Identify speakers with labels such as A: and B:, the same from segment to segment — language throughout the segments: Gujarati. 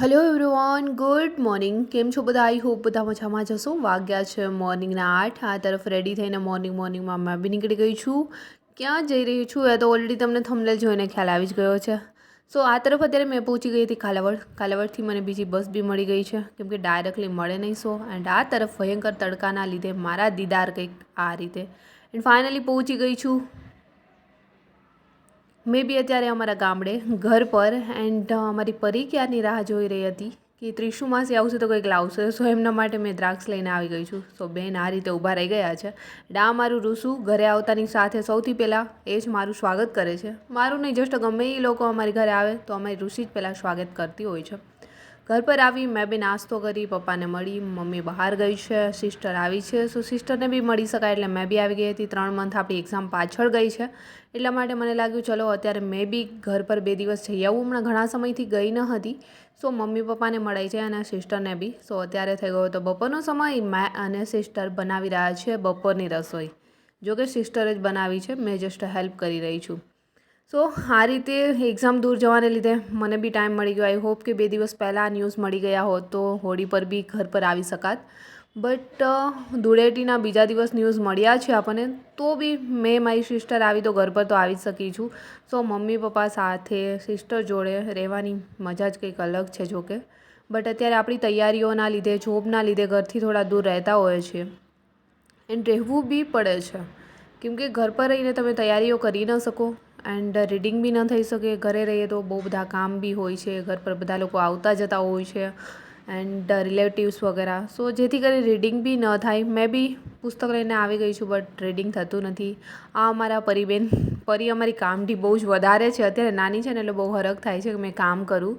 A: Hello everyone, good morning. કેમ છો બધા? આઈ હોપ બધા મજામાં જશો. વાગ્યા છે મોર્નિંગના 8. આ તરફ રેડી થઈને મોર્નિંગમાં મેં બી નીકળી ગઈ છું. ક્યાં જઈ રહી છું એ તો ઓલરેડી તમને થંબનેલ જોઈને ખ્યાલ આવી જ ગયો છે. સો આ તરફ અત્યારે મેં પહોંચી ગઈ હતી કાલાવડથી મને બીજી બસ બી મળી ગઈ છે, કેમ કે ડાયરેક્ટલી મળે નહીં. સો એન્ડ આ તરફ ભયંકર તડકાના લીધે મારા દીદાર કંઈક આ રીતે એન્ડ ફાઇનલી પહોંચી ગઈ છું મેં બી અત્યારે અમારા ગામડે ઘર પર. એન્ડ અમારી પરી ક્યારની રાહ જોઈ રહી હતી કે ત્રિશુ માસી આવશે તો કંઈક લાવશે. સો એમના માટે મેં દ્રાક્ષ લઈને આવી ગઈ છું. સો બેન આ રીતે ઊભા રહી ગયા છે. આ મારું રૂસુ ઘરે આવતાની સાથે સૌથી પહેલાં એ જ મારું સ્વાગત કરે છે. મારું નહીં, જસ્ટ ગમે એ લોકો અમારી ઘરે આવે તો અમારી ઋષિ જ પહેલાં સ્વાગત કરતી હોય છે. ઘર પર આવી મેં બી નાસ્તો કરી, પપ્પાને મળી, મમ્મી બહાર ગઈ છે, સિસ્ટર આવી છે. સો સિસ્ટરને બી મળી શકાય એટલે મેં બી આવી ગઈ હતી. 3 મંથ આપણી એક્ઝામ પાછળ ગઈ છે એટલા માટે મને લાગ્યું ચલો અત્યારે મેં બી ઘર પર 2 દિવસ જઈ આવું. હમણાં ઘણા સમયથી ગઈ ન હતી. સો મમ્મી પપ્પાને મળાઈ જાય અને સિસ્ટરને બી. સો અત્યારે થઈ ગયો તો બપોરનો સમય. મેં અને સિસ્ટર બનાવી રહ્યા છે બપોરની રસોઈ. જોકે સિસ્ટરે જ બનાવી છે, મેં જસ્ટ હેલ્પ કરી રહી છું. સો આ રીતે એક્ઝામ દૂર જવાને લીધે મને બી ટાઈમ મળી ગયો. આઈ હોપ કે 2 દિવસ પહેલાં ન્યૂઝ મળી ગયા હોત તો હોળી પર બી ઘર પર આવી શકાત. બટ ધૂળેટીના બીજા દિવસ ન્યૂઝ મળ્યા છે આપણને, તો બી મેં મારી સિસ્ટર આવી તો ઘર પર તો આવી જ શકી છું. સો મમ્મી પપ્પા સાથે સિસ્ટર જોડે રહેવાની મજા જ કંઈક અલગ છે. જોકે બટ અત્યારે આપણી તૈયારીઓના લીધે, જોબના લીધે ઘરથી થોડા દૂર રહેતા હોય છે એન્ડ રહેવું બી પડે છે, કેમકે ઘર પર રહીને તમે તૈયારીઓ કરી ન શકો એન્ડ રીડિંગ બી ન થઈ શકે. ઘરે રહીએ તો બહુ બધા કામ બી હોય છે, ઘર પર બધા લોકો આવતા જતા હોય છે એન્ડ રિલેટિવ્સ વગેરે. સો જેથી કરી રીડિંગ બી ન થાય. મેં બી પુસ્તક લઈને આવી ગઈ છું બટ રીડિંગ થતું નથી. આ અમારા પરી અમારી કામથી બહુ જ વધારે છે. અત્યારે નાની છે ને એટલે બહુ હરખ થાય છે કે મેં કામ કરું.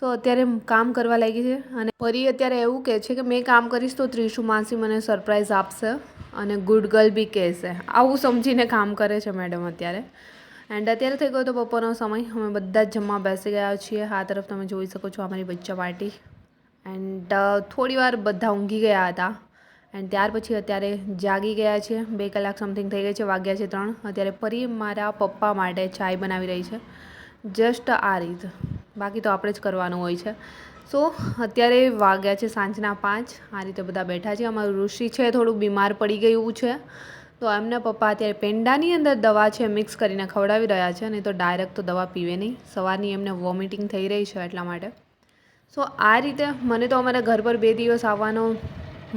A: સો અત્યારે કામ કરવા લાગી છે અને પરી અત્યારે એવું કહે છે કે મેં કામ કરીશ તો ત્રિશુ માસી મને સરપ્રાઈઝ આપશે અને ગુડ ગર્લ બી કહેશે. આવું સમજીને કામ કરે છે મેડમ અત્યારે. એન્ડ અત્યારે થઈ ગયો તો બપોરનો સમય. અમે બધા જ જમવા બેસી ગયા છીએ. આ તરફ તમે જોઈ શકો છો અમારી બચ્ચા પાર્ટી. એન્ડ થોડી વાર બધા ઊંઘી ગયા હતા એન્ડ ત્યાર પછી અત્યારે જાગી ગયા છે. 2 કલાક સમથિંગ થઈ ગઈ છે, વાગ્યા છે 3. અત્યારે પરી મારા પપ્પા માટે ચાય બનાવી રહી છે. જસ્ટ આ રીતે, બાકી તો આપણે જ કરવાનું હોય છે. સો અત્યારે વાગ્યા છે સાંજના 5. આ રીતે બધા બેઠા છે. અમારું ઋષિ છે થોડું બીમાર પડી ગયું છે, તો એમના પપ્પા અત્યારે પેંડાની અંદર દવા છે મિક્સ કરીને ખવડાવી રહ્યા છે. નહીં તો ડાયરેક્ટ તો દવા પીવે નહીં. સવારની એમને વોમિટિંગ થઈ રહી છે એટલા માટે. સો આ રીતે મને તો અમારા ઘર પર 2 દિવસ આવવાનો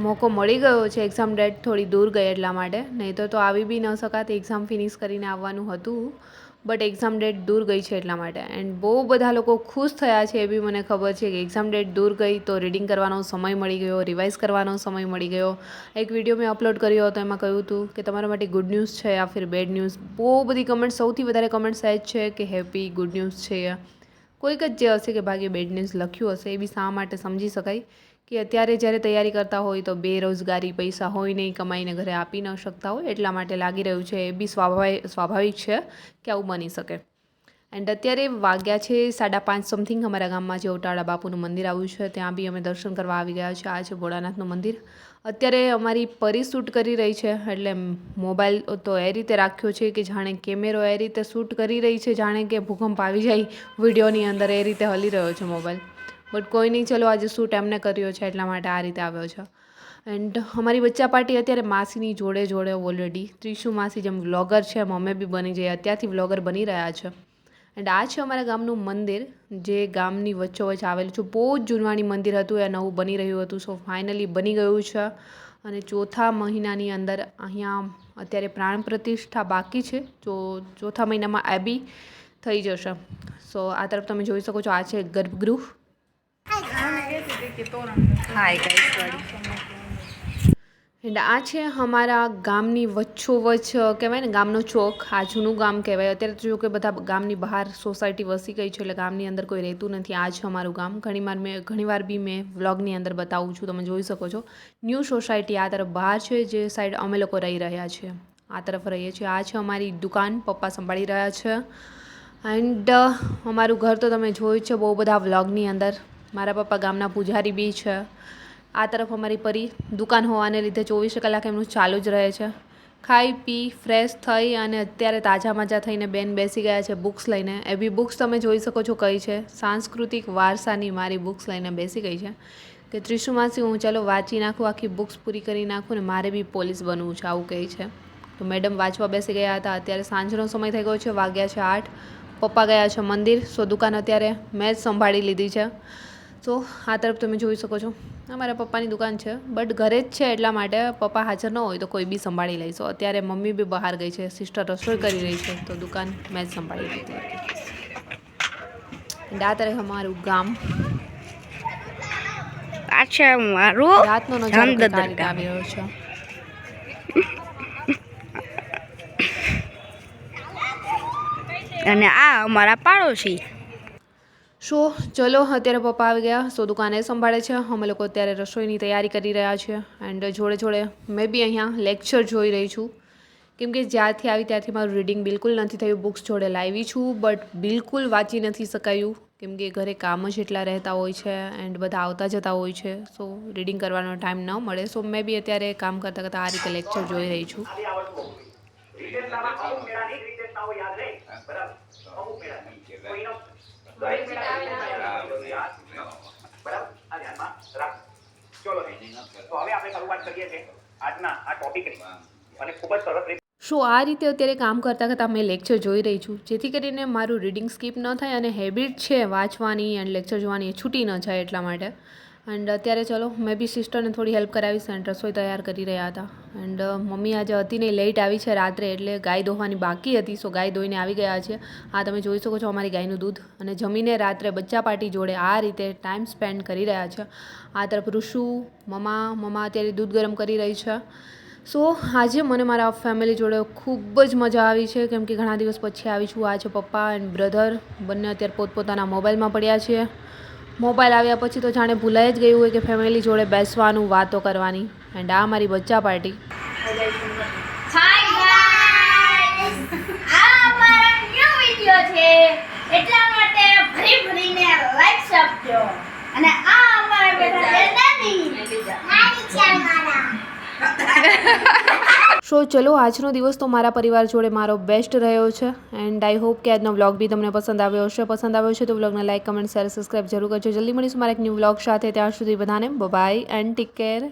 A: મોકો મળી ગયો છે. એક્ઝામ ડેટ થોડી દૂર ગઈ એટલા માટે, નહીં તો આવી બી ન શકાત. એક્ઝામ ફિનિશ કરીને આવવાનું હતું બટ એક્ઝામ ડેટ દૂર ગઈ છે એટલા માટે. એન્ડ બહુ બધા લોકો ખુશ થયા છે એ બી મને ખબર છે કે એક્ઝામ ડેટ દૂર ગઈ તો રીડિંગ કરવાનો સમય મળી ગયો, રિવાઇઝ કરવાનો સમય મળી ગયો. એક વિડીયો મેં અપલોડ કર્યો હતો, એમાં કહ્યું હતું કે તમારા માટે ગુડ ન્યૂઝ છે યા ફિર બેડ ન્યૂઝ. બહુ બધી કમેન્ટ્સ, સૌથી વધારે કમેન્ટ્સ એ જ છે કે હેપી ગુડ ન્યૂઝ છે. કોઈક જ જે હશે કે ભાગ્ય બેડ ન્યૂઝ લખ્યું હશે. એ બી શા માટે સમજી શકાય કે અત્યારે જ્યારે તૈયારી કરતા હોય તો બેરોજગારી, પૈસા હોય નહીં, કમાઈને ઘરે આપી ન શકતા હોય એટલા માટે લાગી રહ્યું છે. એ બી સ્વાભાવિક છે કે આવું બની શકે. એન્ડ અત્યારે વાગ્યા છે 5:30 સમથિંગ. અમારા ગામમાં જે ઉટાળા બાપુનું મંદિર આવ્યું છે ત્યાં બી અમે દર્શન કરવા આવી ગયા છે. આ છે ભોળાનાથનું મંદિર. અત્યારે અમારી પરી શૂટ કરી રહી છે એટલે મોબાઈલ તો એ રીતે રાખ્યો છે કે જાણે કેમેરો એ રીતે શૂટ કરી રહી છે જાણે કે ભૂકંપ આવી જાય વિડીયોની અંદર, એ રીતે હલી રહ્યો છે મોબાઈલ. બટ કોઈ નહીં, ચલો આજે શૂટ એમને કર્યો છે એટલા માટે આ રીતે આવ્યો છે. એન્ડ અમારી બચ્ચા પાર્ટી અત્યારે માસીની જોડે ઓલરેડી ત્રિશુ માસી જેમ વ્લોગર છે એમ અમે બી બની જઈએ. અત્યારથી વ્લોગર બની રહ્યા છે. એન્ડ આ છે અમારા ગામનું મંદિર જે ગામની વચ્ચોવચ્ચ આવેલું છે. બહુ જ જૂનવાણી મંદિર હતું, એ નવું બની રહ્યું હતું. સો ફાઇનલી બની ગયું છે અને 4થા મહિનાની અંદર અહીંયા અત્યારે પ્રાણ પ્રતિષ્ઠા બાકી છે. તો 4થા મહિનામાં આ બી થઈ જશે. સો આ તરફ તમે જોઈ શકો છો, આ છે ગર્ભગૃહ. એન્ડ આ છે અમારા ગામની વચ્ચોવચ્ચ કહેવાય ને, ગામનો ચોક. આ જૂનું ગામ કહેવાય. અત્યારે તો જો કે બધા ગામની બહાર સોસાયટી વસી ગઈ છે એટલે ગામની અંદર કોઈ રહેતું નથી. આ છે અમારું ગામ. ઘણીવાર બી મેં વ્લોગની અંદર બતાવું છું, તમે જોઈ શકો છો. ન્યૂ સોસાયટી આ તરફ બહાર છે, જે સાઈડ અમે લોકો રહી રહ્યા છીએ. આ તરફ રહીએ છીએ. આ છે અમારી દુકાન, પપ્પા સંભાળી રહ્યા છે. એન્ડ અમારું ઘર તો તમે જોયું છે બહુ બધા વ્લોગની અંદર. મારા પપ્પા ગામના પૂજારી બી છે. આ તરફ અમારી પરી, દુકાન હોવાને લીધે 24 કલાક એમનું ચાલુ જ રહે છે. ખાઈ પી ફ્રેશ થઈ અને અત્યારે તાજા માજા થઈને બેન બેસી ગયા છે બુક્સ લઈને. એ બી બુક્સ તમે જોઈ શકો છો કઈ છે, સાંસ્કૃતિક વારસાની મારી બુક્સ લઈને બેસી ગઈ છે કે ત્રિશુ માસી હું ચાલો વાંચી નાખું, આખી બુક્સ પૂરી કરી નાખું ને મારે બી પોલીસ બનવું છે, આવું કહે છે. તો મેડમ વાંચવા બેસી ગયા હતા. અત્યારે સાંજનો સમય થઈ ગયો છે, વાગ્યા છે 8. પપ્પા ગયા છે મંદિર. સો દુકાન અત્યારે મેં જ સંભાળી લીધી છે. સો આ તરફ તમે જોઈ શકો છો અમારા પપ્પાની દુકાન છે, બટ ઘરે જ છે એટલા માટે પપ્પા હાજર ન હોય તો કોઈ બી સંભાળી લઈશું. અત્યારે મમ્મી બી બહાર ગઈ છે, સિસ્ટર રસોઈ કરી રહી છે, તો દુકાન મેં જ સંભાળી લીધી. આ તરફ અમારું ગામ,
B: અચ્છા મારું
A: રાતનો નજારો કંઈક આ રીતે આવી રહ્યો છે.
B: અને આ અમારા પાડોશી.
A: સો ચલો અત્યારે પપ્પા આવી ગયા, સો દુકાને સંભાળે છે, અમે લોકો અત્યારે રસોઈની તૈયારી કરી રહ્યા છીએ. એન્ડ જોડે જોડે મેં બી અહીંયા લેક્ચર જોઈ રહી છું, કેમ કે જ્યારથી આવી ત્યારથી મારું રીડિંગ બિલકુલ નથી થયું. બુક્સ જોડે લાવી છું બટ બિલકુલ વાંચી નથી શકાયું, કેમ કે ઘરે કામ જ એટલા રહેતા હોય છે એન્ડ બધા આવતા જતા હોય છે, સો રીડિંગ કરવાનો ટાઈમ ન મળે. સો મેં બી અત્યારે કામ કરતાં કરતાં આ રીતે લેક્ચર જોઈ રહી છું. સો આ રીતે અત્યારે કામ કરતાં કરતાં મેં લેક્ચર જોઈ રહી છું, જેથી કરીને મારું રીડિંગ સ્કીપ ન થાય અને હેબિટ છે વાંચવાની એન્ડ લેક્ચર જોવાની એ છૂટી ન જાય એટલા માટે. એન્ડ અત્યારે ચલો મેં બી સિસ્ટરને થોડી હેલ્પ કરાવીશ એન્ડ રસોઈ તૈયાર કરી રહ્યા હતા. એન્ડ મમ્મી આજે હતી નહીં, લેટ આવી છે રાત્રે, એટલે ગાય દોવાની બાકી હતી, સો ગાય દોઈને આવી ગયા છે. આ તમે જોઈ શકો છો અમારી ગાયનું દૂધ. અને જમીને રાત્રે બચ્ચા પાર્ટી જોડે આ રીતે ટાઈમ સ્પેન્ડ કરી રહ્યા છે. આ તરફ ઋષુ મમ્મા અત્યારે દૂધ ગરમ કરી રહી છે. સો આજે મને મારા ફેમિલી જોડે ખૂબ જ મજા આવી છે, કેમ કે ઘણા દિવસ પછી આવી છું. આ છે પપ્પા એન્ડ બ્રધર, બંને અત્યારે પોતપોતાના મોબાઈલમાં પડ્યા છે. મોબાઈલ આવ્યા પછી તો જાણે ભૂલાઈ જ ગયું હોય કે ફેમિલી જોડે બેસવાનું, વાતો કરવાની. એન્ડ આ મારી બચ્ચા પાર્ટી.
C: હાય ગાઈસ, આ અમારો ન્યૂ વિડિયો છે, એટલા માટે ભરીને લાઈક્સ આપજો. અને આ અમારા બેટા છે નાની છે અમારા.
A: સો ચલો આજનો દિવસ તો મારા પરિવાર જોડે મારો બેસ્ટ રહ્યો છે. એન્ડ આઈ હોપ કે આજનો વ્લોગ બી તમને પસંદ આવ્યો હશે. પસંદ આવ્યો છે તો વ્લોગને લાઈક, કમેન્ટ, શેર, સબસ્ક્રાઈબ જરૂર કરજો. જલ્દી મળીશું મારા એક ન્યૂ વ્લોગ સાથે. ત્યાં સુધી બધાને બાય એન્ડ ટેક કેર.